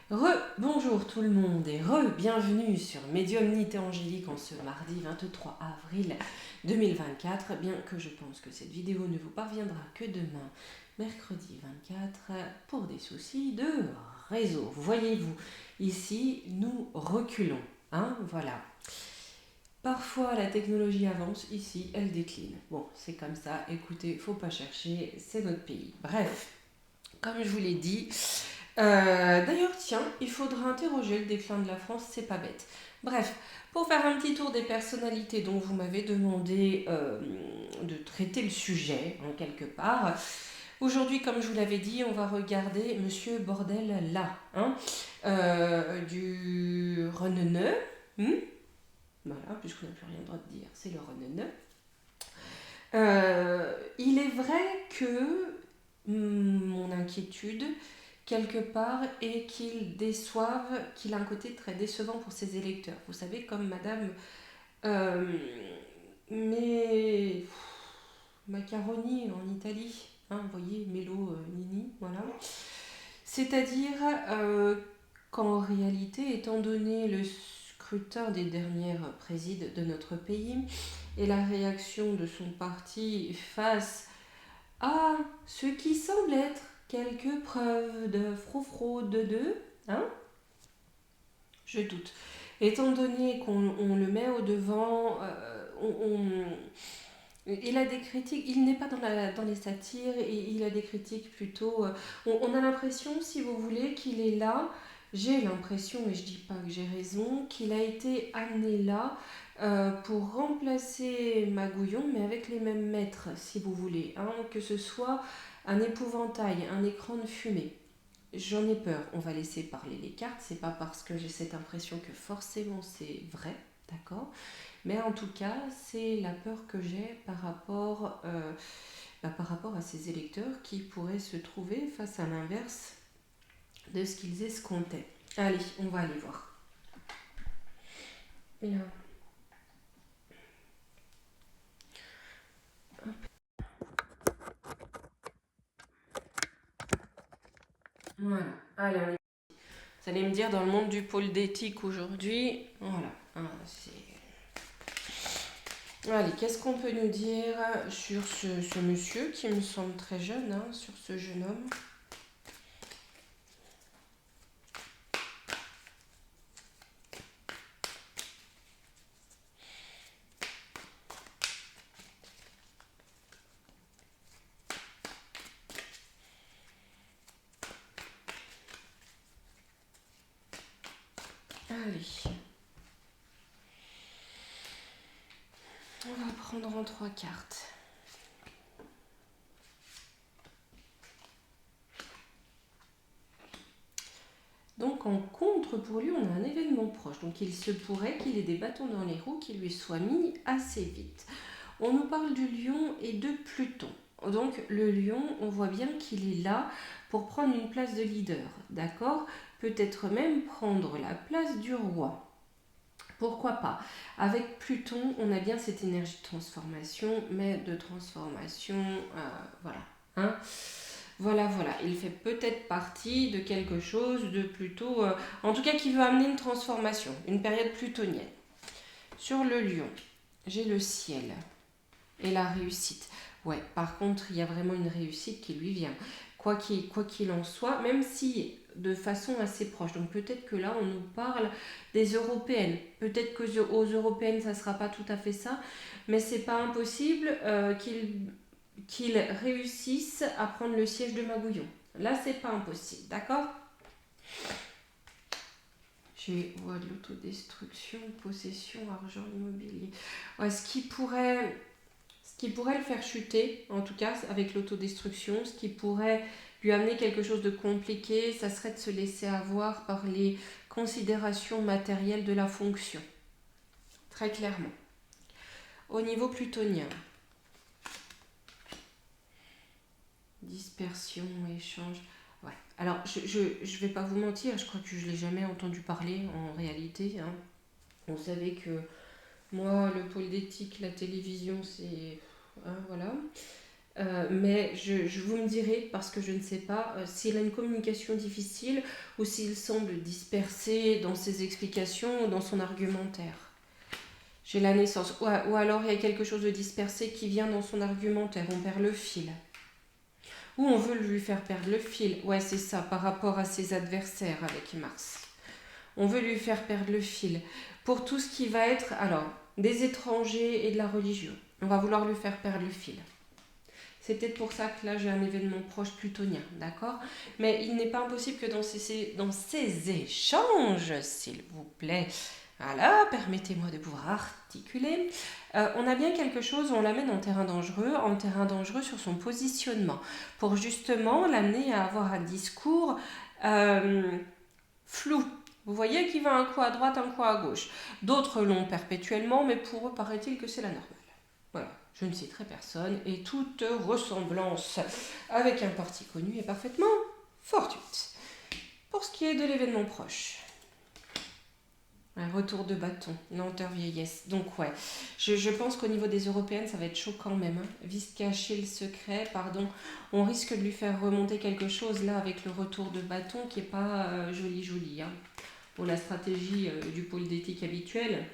Bonjour tout le monde et bienvenue sur Médiumnité Angélique en ce mardi 23 avril 2024, bien que je pense que cette vidéo ne vous parviendra que demain, mercredi 24, pour des soucis de réseau. Voyez-vous, ici nous reculons, voilà. Parfois la technologie avance, ici elle décline. Bon, c'est comme ça, écoutez, faut pas chercher, c'est notre pays. Bref, comme je vous l'ai dit, d'ailleurs, tiens, il faudra interroger le déclin de la France, c'est pas bête. Bref, pour faire un petit tour des personnalités dont vous m'avez demandé de traiter le sujet, en quelque part. Aujourd'hui, comme je vous l'avais dit, on va regarder Monsieur Bordel là, du Reneneu. Voilà, puisqu'on n'a plus rien le droit de dire, c'est le Reneneu. Il est vrai que mon inquiétude, quelque part, est qu'il a un côté très décevant pour ses électeurs. Vous savez, comme Madame euh, mais Macaroni en Italie, vous voyez, Mélo Nini, voilà. C'est-à-dire qu'en réalité, étant donné le scrutin des dernières présides de notre pays et la réaction de son parti face à ce qui semble être quelques preuves de fraude de hein je doute. Étant donné qu'on le met au devant, il a des critiques, il n'est pas dans les satires, et il a des critiques plutôt. On a l'impression, si vous voulez, qu'il est là. J'ai l'impression, et je dis pas que j'ai raison, qu'il a été amené là pour remplacer Magouillon, mais avec les mêmes maîtres, si vous voulez. Que ce soit un épouvantail, un écran de fumée. J'en ai peur, on va laisser parler les cartes, c'est pas parce que j'ai cette impression que forcément c'est vrai, d'accord. Mais en tout cas, c'est la peur que j'ai par rapport à ces électeurs qui pourraient se trouver face à l'inverse de ce qu'ils escomptaient. Allez, on va aller voir. Là. Voilà, allez, on est. Vous allez me dire, dans le monde du pôle d'éthique aujourd'hui, voilà, c'est. Allez, qu'est-ce qu'on peut nous dire sur ce monsieur qui me semble très jeune, sur ce jeune homme. Allez, on va prendre en 3 cartes. Donc en contre, pour lui, on a un événement proche. Donc il se pourrait qu'il ait des bâtons dans les roues qui lui soient mis assez vite. On nous parle du lion et de Pluton. Donc le lion, on voit bien qu'il est là pour prendre une place de leader, d'accord. Peut-être même prendre la place du roi. Pourquoi pas. Avec Pluton, on a bien cette énergie de transformation, mais de transformation, voilà. Voilà, il fait peut-être partie de quelque chose de plutôt. En tout cas, qui veut amener une transformation, une période plutonienne. Sur le lion, j'ai le ciel et la réussite. Ouais, par contre, il y a vraiment une réussite qui lui vient. Quoi qu'il en soit, même si de façon assez proche. Donc peut-être que là, on nous parle des européennes. Peut-être qu'aux européennes, ça ne sera pas tout à fait ça. Mais c'est pas impossible qu'ils réussissent à prendre le siège de Magouillon. Là, c'est pas impossible, d'accord. J'ai de l'autodestruction, possession, argent, immobilier. Ouais, ce qui pourrait le faire chuter, en tout cas avec l'autodestruction, ce qui pourrait lui amener quelque chose de compliqué, ça serait de se laisser avoir par les considérations matérielles de la fonction. Très clairement. Au niveau plutonien, dispersion, échange. Ouais. Alors, je vais pas vous mentir, je crois que je l'ai jamais entendu parler en réalité. Vous savez que moi, le pôle d'éthique, la télévision, c'est. Voilà. Mais vous me direz, parce que je ne sais pas, s'il a une communication difficile ou s'il semble dispersé dans ses explications ou dans son argumentaire. J'ai la naissance. Ou alors il y a quelque chose de dispersé qui vient dans son argumentaire. On perd le fil. Ou on veut lui faire perdre le fil. Ouais, c'est ça, par rapport à ses adversaires avec Mars. On veut lui faire perdre le fil. Pour tout ce qui va être, alors, des étrangers et de la religion. On va vouloir lui faire perdre le fil. C'est peut-être pour ça que là j'ai un événement proche plutonien, d'accord? Mais il n'est pas impossible que dans ces échanges, s'il vous plaît, voilà, permettez-moi de pouvoir articuler, on a bien quelque chose, on l'amène en terrain dangereux sur son positionnement, pour justement l'amener à avoir un discours flou. Vous voyez qu'il va un coup à droite, un coup à gauche. D'autres l'ont perpétuellement, mais pour eux, paraît-il que c'est la normale. Voilà, je ne citerai personne, et toute ressemblance avec un parti connu est parfaitement fortuite. Pour ce qui est de l'événement proche, un retour de bâton, lenteur, vieillesse. Donc ouais, je pense qu'au niveau des européennes, ça va être chaud quand même. Hein. Vise cacher le secret, pardon. On risque de lui faire remonter quelque chose là avec le retour de bâton qui n'est pas joli. Hein. Pour la stratégie du pôle d'éthique habituel.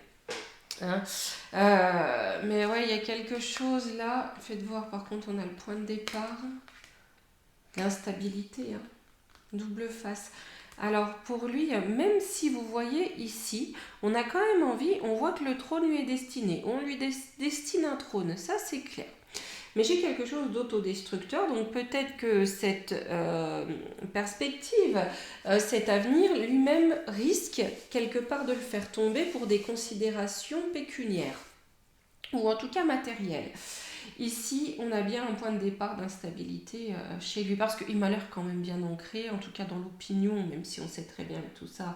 Hein. Mais ouais, il y a quelque chose là. Faites voir, par contre, on a le point de départ. L'instabilité. Hein. Double face. Alors pour lui, même si vous voyez ici, on a quand même envie, on voit que le trône lui est destiné. On lui destine un trône, ça c'est clair. Mais j'ai quelque chose d'autodestructeur, donc peut-être que cette perspective, cet avenir lui-même risque quelque part de le faire tomber pour des considérations pécuniaires, ou en tout cas matérielles. Ici, on a bien un point de départ d'instabilité chez lui, parce qu'il m'a l'air quand même bien ancré, en tout cas dans l'opinion, même si on sait très bien que tout ça,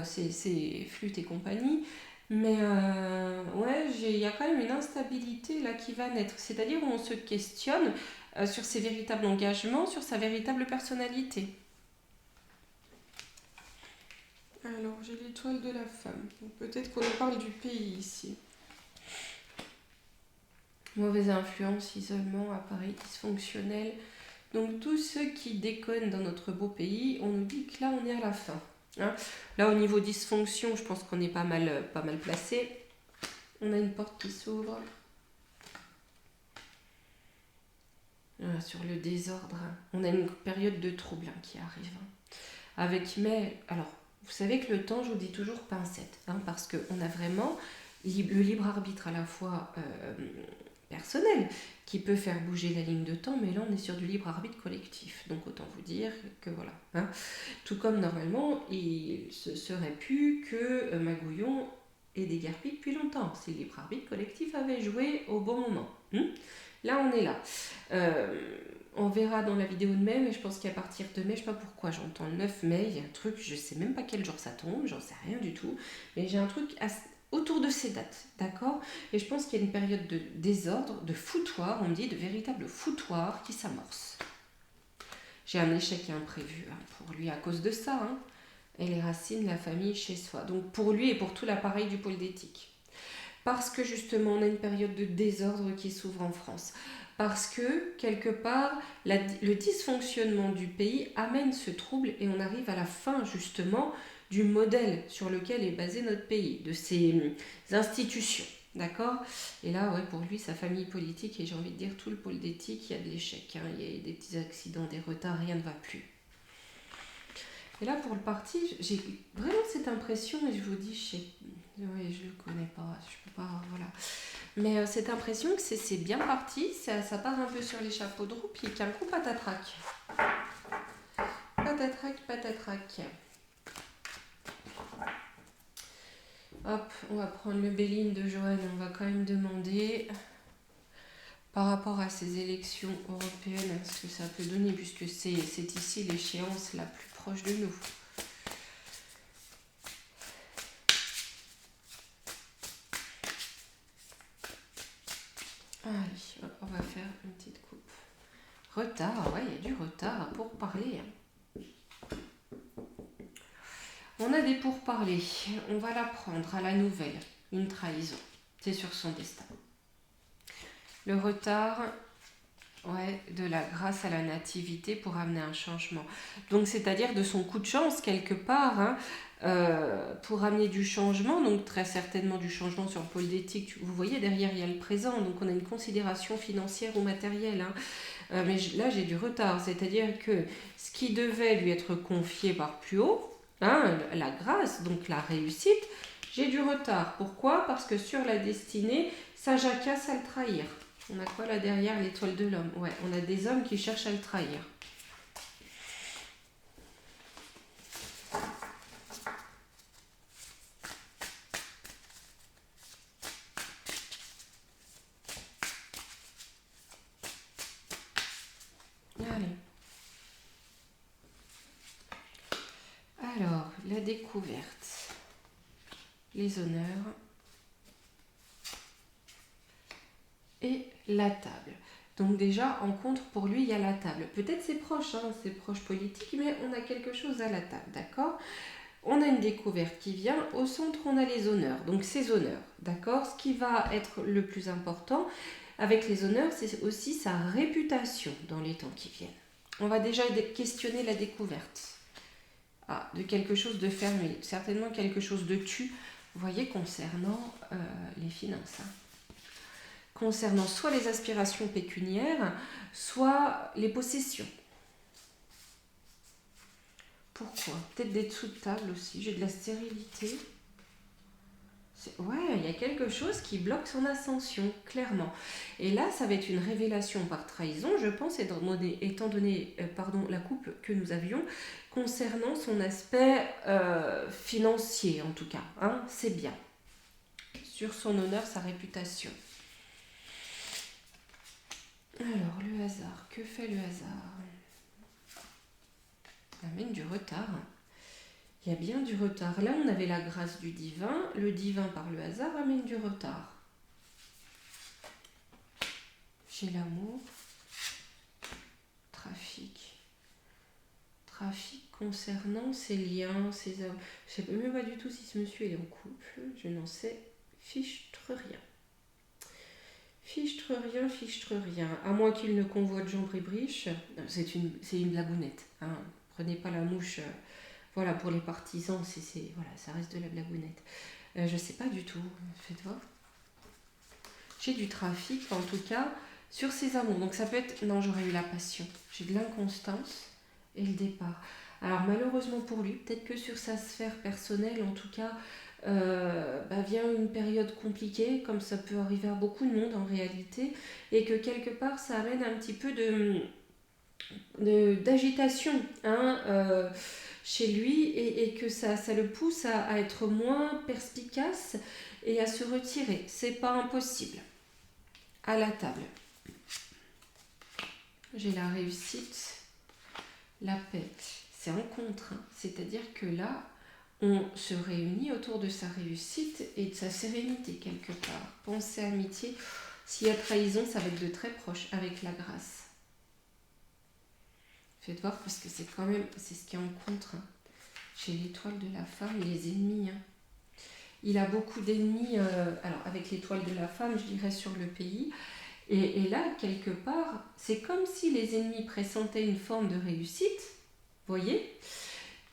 c'est flûte et compagnie. Mais ouais, il y a quand même une instabilité là qui va naître. C'est-à-dire où on se questionne sur ses véritables engagements, sur sa véritable personnalité. Alors, j'ai l'étoile de la femme. Peut-être qu'on en parle du pays ici. Mauvaise influence, isolement, appareil dysfonctionnel. Donc tous ceux qui déconnent dans notre beau pays, on nous dit que là on est à la fin. Hein. Là au niveau dysfonction, je pense qu'on est pas mal placé. On a une porte qui s'ouvre. Sur le désordre, on a une période de trouble qui arrive. Avec alors vous savez que le temps, je vous dis toujours pincette, parce qu'on a vraiment le libre arbitre à la fois personnel qui peut faire bouger la ligne de temps, mais là on est sur du libre arbitre collectif, donc autant vous dire que voilà. Hein. Tout comme normalement il se serait pu que Magouillon ait déguerpi depuis longtemps, si le libre arbitre collectif avait joué au bon moment. Là on est là. On verra dans la vidéo de mai, mais je pense qu'à partir de mai, je sais pas pourquoi j'entends le 9 mai, il y a un truc, je sais même pas quel jour ça tombe, j'en sais rien du tout, mais j'ai un truc autour de ces dates, d'accord? Et je pense qu'il y a une période de désordre, de foutoir, on me dit de véritable foutoir qui s'amorce. J'ai un échec imprévu pour lui à cause de ça, et les racines, la famille chez soi. Donc pour lui et pour tout l'appareil du pôle d'éthique. Parce que justement, on a une période de désordre qui s'ouvre en France. Parce que, quelque part, le dysfonctionnement du pays amène ce trouble et on arrive à la fin, justement, du modèle sur lequel est basé notre pays, de ses institutions. D'accord? Et là, ouais, pour lui, sa famille politique, et j'ai envie de dire tout le pôle d'éthique, il y a de l'échec. Il y a des petits accidents, des retards, rien ne va plus. Et là, pour le parti, j'ai vraiment cette impression, et je vous dis, je le connais pas, je peux pas, voilà. Mais cette impression que c'est bien parti, ça part un peu sur les chapeaux de roue, puis qu'un coup, patatrac. Patatrac. Hop, on va prendre le Béline de Joanne, on va quand même demander par rapport à ces élections européennes, ce que ça peut donner, puisque c'est ici l'échéance la plus proche de nous. Allez, on va faire une petite coupe. Retard, ouais, il y a du retard pour parler. On a des pourparlers, on va l'apprendre à la nouvelle, une trahison, c'est sur son destin. Le retard, Ouais, de la grâce à la nativité pour amener un changement. Donc, c'est-à-dire de son coup de chance, quelque part, hein, pour amener du changement, donc très certainement du changement sur le pôle d'éthique. Vous voyez, derrière, il y a le présent, donc on a une considération financière ou matérielle. Hein. Mais là, j'ai du retard, c'est-à-dire que ce qui devait lui être confié par plus haut, hein, la grâce, donc la réussite, j'ai du retard. Pourquoi? Parce que sur la destinée, ça jacasse à le trahir. On a quoi là derrière l'étoile de l'homme? Ouais, on a des hommes qui cherchent à le trahir. Allez. Alors, la découverte, les honneurs et la table. Donc déjà, en contre, pour lui, il y a la table. Peut-être c'est proche, hein, c'est proche politique, mais on a quelque chose à la table, d'accord? On a une découverte qui vient. Au centre, on a les honneurs. Donc ces honneurs, d'accord? Ce qui va être le plus important avec les honneurs, c'est aussi sa réputation dans les temps qui viennent. On va déjà questionner la découverte. Ah, de quelque chose de fermé, certainement quelque chose de tu, vous voyez, concernant les finances. Hein. Concernant soit les aspirations pécuniaires, soit les possessions. Pourquoi? Peut-être des dessous de table aussi, j'ai de la stérilité. Ouais, il y a quelque chose qui bloque son ascension, clairement. Et là, ça va être une révélation par trahison, je pense, étant donné la coupe que nous avions, concernant son aspect financier, en tout cas. Hein, c'est bien. Sur son honneur, sa réputation. Alors, le hasard. Que fait le hasard? Il amène du retard. Il y a bien du retard. Là, on avait la grâce du divin. Le divin, par le hasard, amène du retard. J'ai l'amour. Trafic. Trafic concernant ses liens, ses œuvres. Je ne sais même pas du tout si ce monsieur est en couple. Je n'en sais fichtre rien. Fichtre rien, fichtre rien. À moins qu'il ne convoite Jean Brébriche. C'est une blagounette. Hein. Prenez pas la mouche. Voilà, pour les partisans, voilà, ça reste de la blagounette. Je sais pas du tout. Faites voir. J'ai du trafic, en tout cas, sur ses amours. Donc ça peut être... Non, j'aurais eu la passion. J'ai de l'inconstance et le départ. Alors malheureusement pour lui, peut-être que sur sa sphère personnelle, en tout cas, vient une période compliquée, comme ça peut arriver à beaucoup de monde en réalité, et que quelque part, ça amène un petit peu d'agitation, hein, chez lui et que ça le pousse à être moins perspicace et à se retirer. C'est pas impossible. À la table, j'ai la réussite, la paix. C'est en contre, hein. C'est-à-dire que là, on se réunit autour de sa réussite et de sa sérénité quelque part. Pensée, amitié. S'il y a trahison, ça va être de très proche avec la grâce. Faites voir parce que c'est quand même, c'est ce qui est en contre. Hein. Chez l'étoile de la femme, les ennemis. Hein. Il a beaucoup d'ennemis, alors avec l'étoile de la femme, je dirais sur le pays. Et là, quelque part, c'est comme si les ennemis pressentaient une forme de réussite, voyez,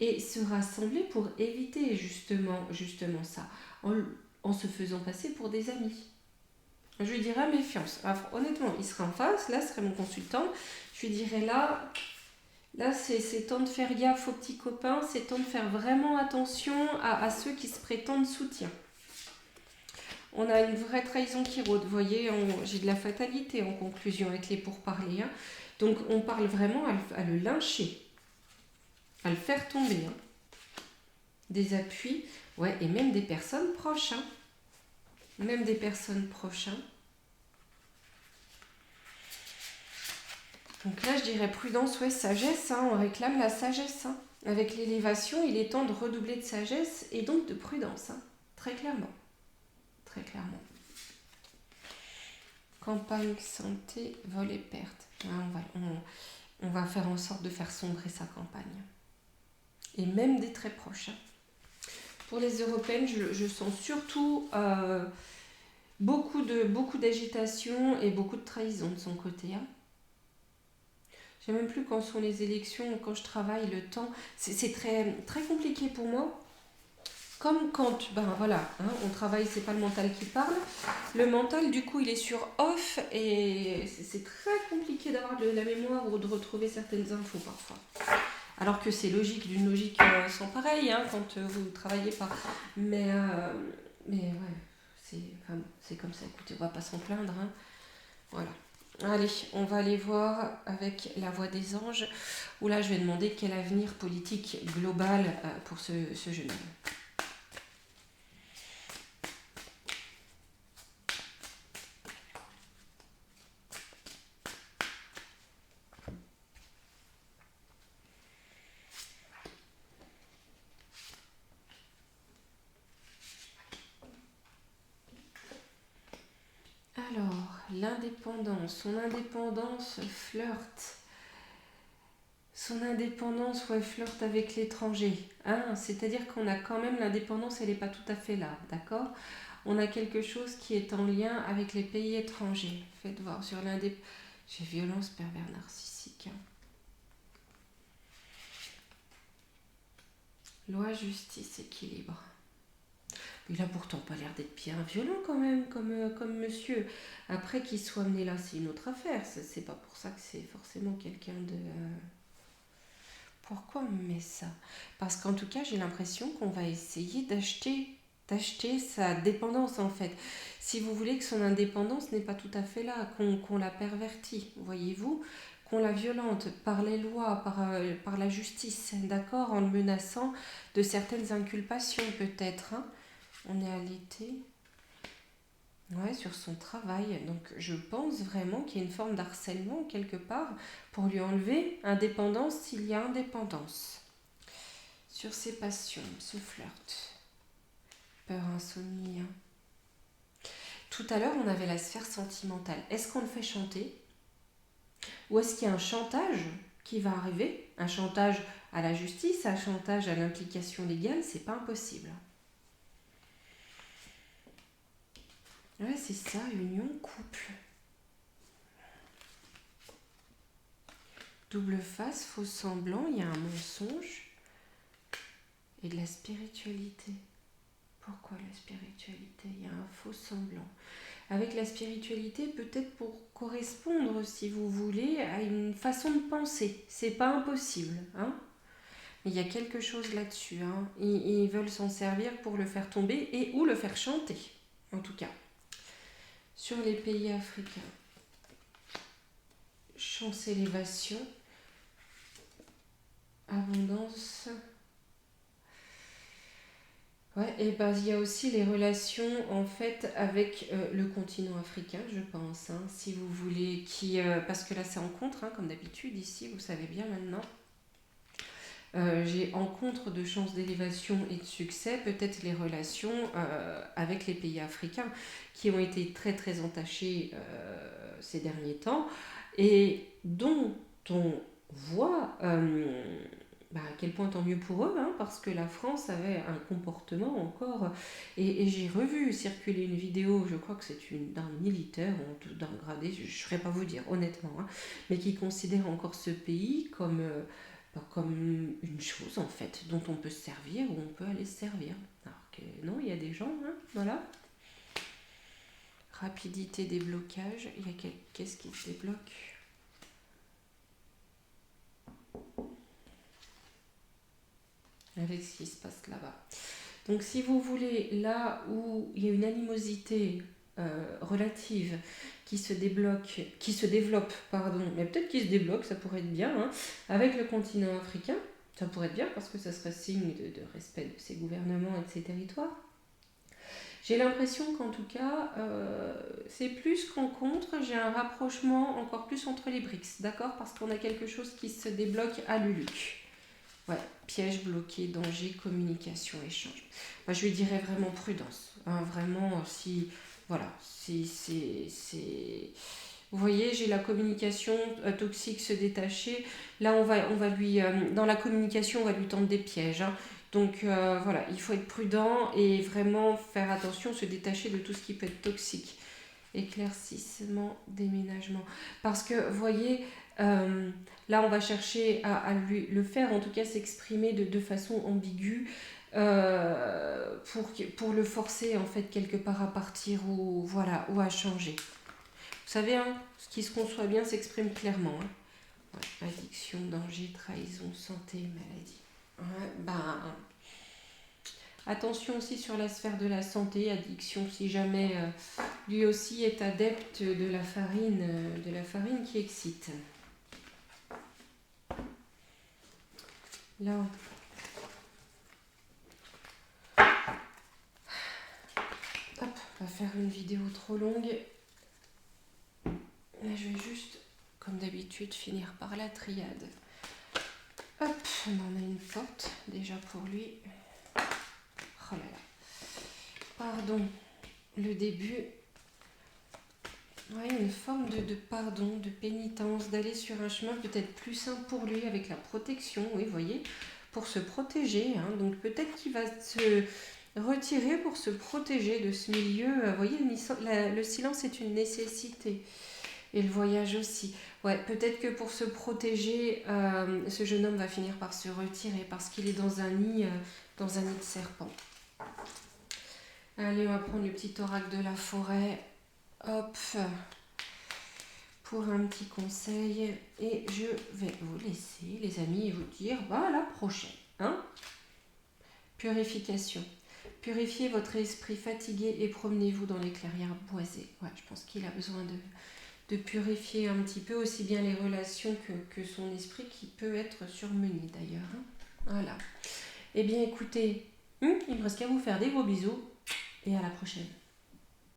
et se rassemblaient pour éviter justement ça, en se faisant passer pour des amis. Je lui dirais méfiance. Alors, honnêtement, il serait en face, là, ce serait mon consultant. Je lui dirais là c'est temps de faire gaffe aux petits copains, c'est temps de faire vraiment attention à ceux qui se prétendent soutien. On a une vraie trahison qui rôde, vous voyez, j'ai de la fatalité en conclusion avec les pourparlers. Hein. Donc on parle vraiment à le lyncher, à le faire tomber. Hein. Des appuis, ouais, et même des personnes proches. Hein. Même des personnes proches. Hein. Donc là, je dirais prudence, ouais, sagesse, hein, on réclame la sagesse. Hein. Avec l'élévation, il est temps de redoubler de sagesse et donc de prudence, hein, très clairement. Très clairement. Campagne, santé, vol et perte. On va faire en sorte de faire sombrer sa campagne. Et même des très proches. Hein. Pour les européennes, je sens surtout beaucoup d'agitation et beaucoup de trahison de son côté. Hein. Je ne sais même plus quand sont les élections, quand je travaille, le temps. C'est très, très compliqué pour moi. Comme quand, ben voilà, hein, on travaille, c'est pas le mental qui parle. Le mental, du coup, il est sur off et c'est très compliqué d'avoir de la mémoire ou de retrouver certaines infos parfois. Alors que c'est logique, d'une logique sans pareil, hein, quand vous ne travaillez pas. Mais ouais, enfin, c'est comme ça, écoutez, on va pas s'en plaindre. Hein. Voilà. Allez, on va aller voir avec la voix des anges, où là je vais demander quel avenir politique global pour ce jeune homme. Alors, l'indépendance, son indépendance, ouais, flirte avec l'étranger. Hein, c'est-à-dire qu'on a quand même l'indépendance, elle n'est pas tout à fait là, d'accord? On a quelque chose qui est en lien avec les pays étrangers. Faites voir sur l'indépendance. J'ai violence, pervers narcissique. Hein. Loi, justice, équilibre. Il a pourtant pas l'air d'être bien violent quand même, comme monsieur. Après, qu'il soit amené là, c'est une autre affaire. C'est pas pour ça que c'est forcément quelqu'un de... Pourquoi on met ça? Parce qu'en tout cas, j'ai l'impression qu'on va essayer d'acheter sa dépendance en fait. Si vous voulez que son indépendance n'est pas tout à fait là, qu'on la pervertit, voyez-vous, qu'on la violente par les lois, par la justice, d'accord, en le menaçant de certaines inculpations peut-être. Hein. On est à l'été. Ouais, sur son travail. Donc je pense vraiment qu'il y a une forme d'harcèlement quelque part pour lui enlever indépendance s'il y a indépendance. Sur ses passions, ce flirt, peur, insomnie. Hein. Tout à l'heure, on avait la sphère sentimentale. Est-ce qu'on le fait chanter? Ou est-ce qu'il y a un chantage qui va arriver? Un chantage à la justice, un chantage à l'implication légale, c'est pas impossible. Ouais, c'est ça, union, couple. Double face, faux semblant, il y a un mensonge et de la spiritualité. Pourquoi la spiritualité? Il y a un faux semblant. Avec la spiritualité, peut-être pour correspondre, si vous voulez, à une façon de penser. C'est pas impossible, hein? Il y a quelque chose là-dessus. Hein. Ils veulent s'en servir pour le faire tomber et ou le faire chanter, en tout cas. Sur les pays africains, chance élévation, abondance. Ouais, et ben il y a aussi les relations en fait avec le continent africain, je pense, hein, si vous voulez, parce que là c'est en contre, hein, comme d'habitude ici, vous savez bien maintenant. J'ai en contre de chances d'élévation et de succès, peut-être les relations avec les pays africains qui ont été très très entachés ces derniers temps et dont on voit à quel point tant mieux pour eux, hein, parce que la France avait un comportement encore, et j'ai revu circuler une vidéo, je crois que c'est d'un militaire ou d'un gradé, je ne saurais pas vous dire honnêtement, hein, mais qui considère encore ce pays comme une chose en fait, dont on peut se servir ou on peut aller se servir. Alors que non, il y a des gens, hein, voilà. Rapidité des blocages, il y a qu'est-ce qui se débloque? Avec ce qui se passe là-bas. Donc si vous voulez, là où il y a une animosité relative qui se développe, pardon, mais peut-être qui se débloque, ça pourrait être bien, hein, avec le continent africain, ça pourrait être bien parce que ça serait signe de respect de ses gouvernements et de ses territoires. J'ai l'impression qu'en tout cas, c'est plus qu'en contre, j'ai un rapprochement encore plus entre les BRICS, d'accord? Parce qu'on a quelque chose qui se débloque à l'ULUC. Ouais, piège, bloqué, danger, communication, échange. Moi, je lui dirais vraiment prudence. Hein, vraiment, si... Voilà, c'est... Vous voyez, j'ai la communication toxique se détacher. Là, on va lui... dans la communication, on va lui tendre des pièges. Hein. Donc, voilà, il faut être prudent et vraiment faire attention, se détacher de tout ce qui peut être toxique. Éclaircissement, déménagement. Parce que, vous voyez... Là, on va chercher à lui, le faire, en tout cas s'exprimer de façon ambiguë pour le forcer en fait quelque part à partir ou, voilà, ou à changer. Vous savez, hein, ce qui se conçoit bien s'exprime clairement. Hein. Ouais, addiction, danger, trahison, santé, maladie. Ouais, ben, attention aussi sur la sphère de la santé, addiction, si jamais lui aussi est adepte de la farine qui excite. Là, hop, on va faire une vidéo trop longue. Là, je vais juste, comme d'habitude, finir par la triade. Hop, on en a une forte déjà pour lui. Oh là là. Pardon, le début. Oui, une forme de pardon, de pénitence, d'aller sur un chemin peut-être plus simple pour lui avec la protection, oui, vous voyez, pour se protéger. Hein. Donc peut-être qu'il va se retirer pour se protéger de ce milieu. Vous voyez, le silence est une nécessité. Et le voyage aussi. Ouais, peut-être que pour se protéger, ce jeune homme va finir par se retirer parce qu'il est dans un nid de serpent. Allez, on va prendre le petit oracle de la forêt. Hop, pour un petit conseil. Et je vais vous laisser, les amis, et vous dire à la prochaine. Hein? Purification. Purifiez votre esprit fatigué et promenez-vous dans les clairières boisées. Ouais, je pense qu'il a besoin de purifier un petit peu aussi bien les relations que son esprit qui peut être surmené d'ailleurs. Hein. Voilà. Eh bien écoutez, il me reste qu'à vous faire des gros bisous et à la prochaine.